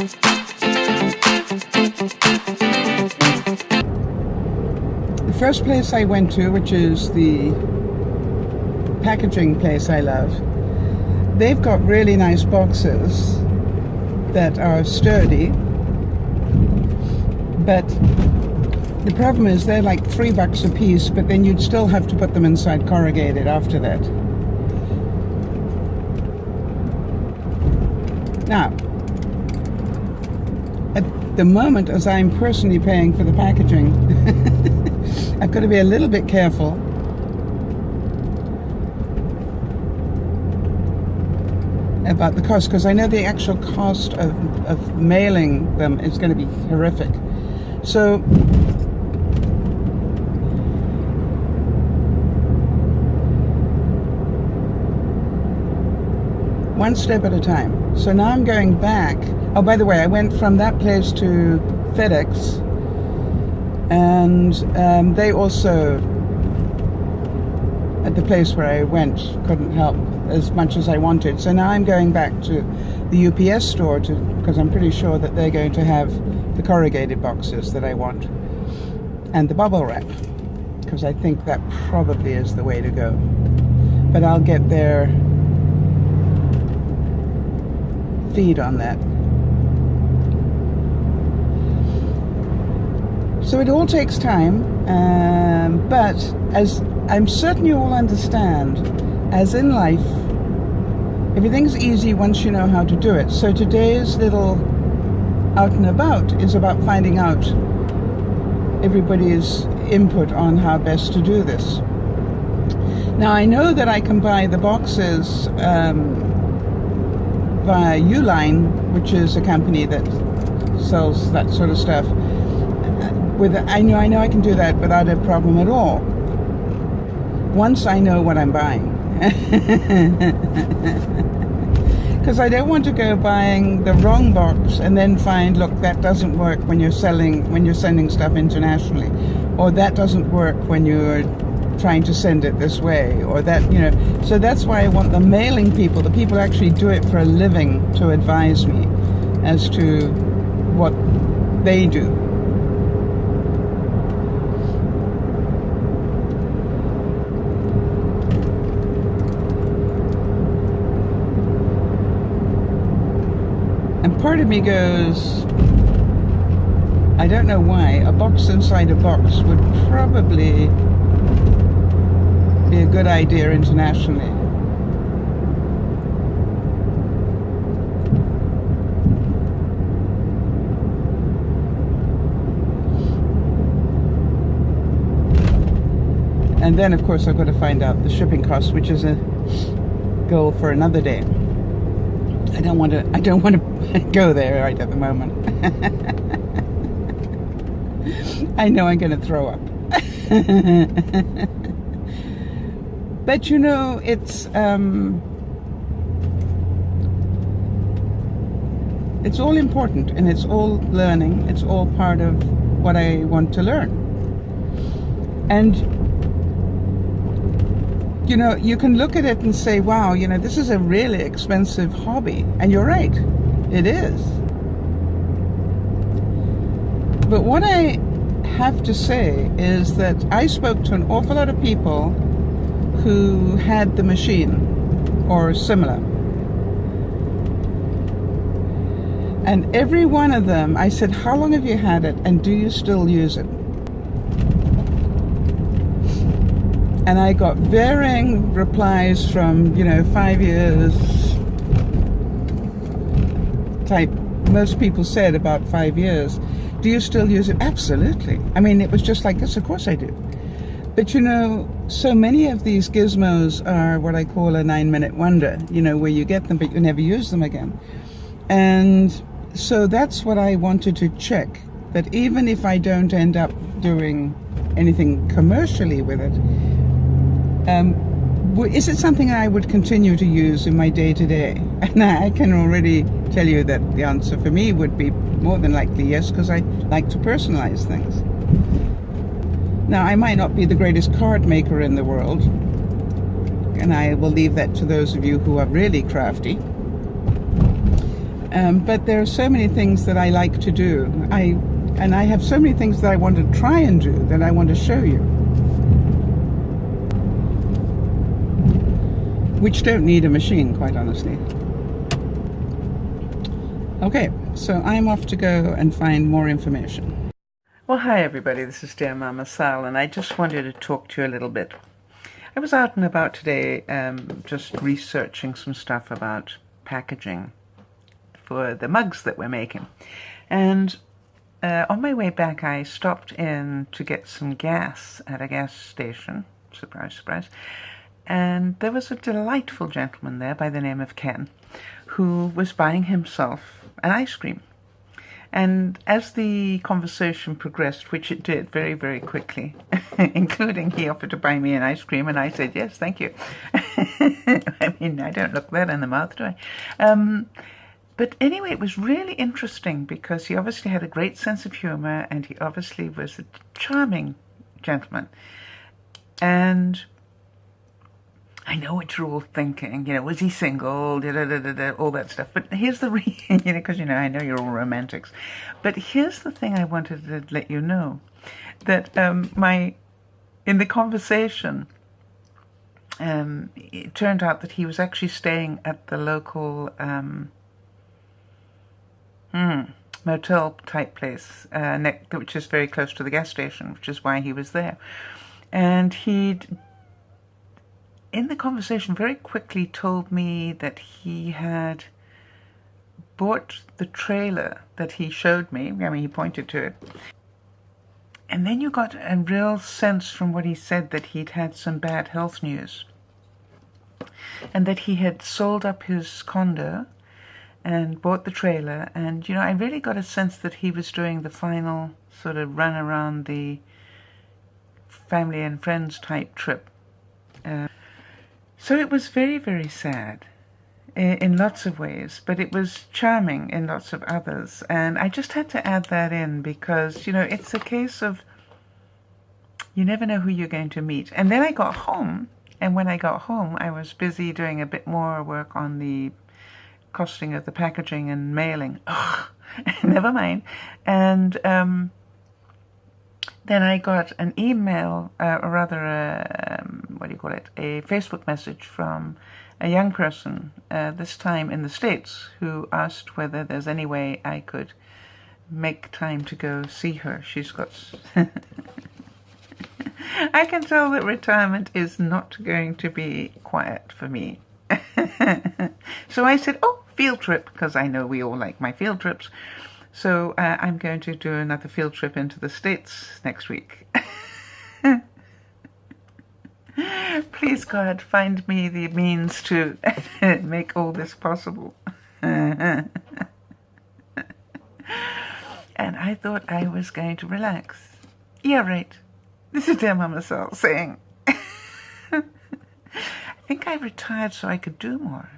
The first place I went to, which is the packaging place I love, they've got really nice boxes that are sturdy, but the problem is they're like $3 a piece, but then you'd still have to put them inside corrugated after that. Now, at the moment, as I'm personally paying for the packaging, I've got to be a little bit careful. About the cost, because I know the actual cost of mailing them is going to be horrific. So one step at a time. So now I'm going back. Oh, by the way, I went from that place to FedEx, and they also, at the place where I went, couldn't help as much as I wanted. So now I'm going back to the UPS store because I'm pretty sure that they're going to have the corrugated boxes that I want and the bubble wrap, because I think that probably is the way to go. But I'll get their feed on that. So it all takes time, but as I'm certain you all understand, as in life, everything's easy once you know how to do it. So today's little out and about is about finding out everybody's input on how best to do this. Now I know that I can buy the boxes via Uline, which is a company that sells that sort of stuff. I know I can do that without a problem at all, once I know what I'm buying. Because I don't want to go buying the wrong box and then find, look, that doesn't work when you're sending stuff internationally, or that doesn't work when you're trying to send it this way, or that, so that's why I want the mailing people, the people who actually do it for a living, to advise me as to what they do. And part of me goes, I don't know why, a box inside a box would probably be a good idea internationally. And then of course I've got to find out the shipping cost, which is a goal for another day. I don't want to go there right at the moment. I know I'm going to throw up. But it's all important, and it's all learning. It's all part of what I want to learn. And you can look at it and say, wow, this is a really expensive hobby. And you're right, it is. But what I have to say is that I spoke to an awful lot of people who had the machine or similar. And every one of them, I said, how long have you had it, and do you still use it? And I got varying replies from, 5 years type. Most people said about 5 years. Do you still use it? Absolutely. I mean, it was just like this. Of course I do. But so many of these gizmos are what I call a 9-minute wonder, where you get them, but you never use them again. And so that's what I wanted to check, that even if I don't end up doing anything commercially with it, is it something I would continue to use in my day-to-day? And I can already tell you that the answer for me would be more than likely yes, because I like to personalize things. Now, I might not be the greatest card maker in the world, and I will leave that to those of you who are really crafty. But there are so many things that I like to do. And I have so many things that I want to try and do that I want to show you, which don't need a machine, quite honestly. Okay, so I'm off to go and find more information. Well, hi everybody, this is DearMamaSal, and I just wanted to talk to you a little bit. I was out and about today just researching some stuff about packaging for the mugs that we're making. And on my way back, I stopped in to get some gas at a gas station. Surprise, surprise. And there was a delightful gentleman there by the name of Ken, who was buying himself an ice cream. And as the conversation progressed, which it did very, very quickly, including he offered to buy me an ice cream, and I said, yes, thank you. I mean, I don't look that in the mouth, do I? But anyway, it was really interesting because he obviously had a great sense of humor, and he obviously was a charming gentleman. And I know what you're all thinking, was he single, all that stuff. But here's the because, I know you're all romantics. But here's the thing I wanted to let you know, that in the conversation, it turned out that he was actually staying at the local motel type place, which is very close to the gas station, which is why he was there. And he'd, in the conversation, very quickly told me that he had bought the trailer that he showed me. I mean, he pointed to it. And then you got a real sense from what he said that he'd had some bad health news, and that he had sold up his condo and bought the trailer. And, I really got a sense that he was doing the final sort of run around the family and friends type trip. So it was very, very sad in lots of ways, but it was charming in lots of others. And I just had to add that in because, it's a case of you never know who you're going to meet. And then I got home, and when I got home, I was busy doing a bit more work on the costing of the packaging and mailing. Ugh, never mind. And then I got an email, or rather a Facebook message from a young person, this time in the States, who asked whether there's any way I could make time to go see her. She's got... I can tell that retirement is not going to be quiet for me. So I said, field trip, because I know we all like my field trips. So I'm going to do another field trip into the States next week. Please, God, find me the means to make all this possible. And I thought I was going to relax. Yeah, right. This is DearMamaSal saying, I think I retired so I could do more.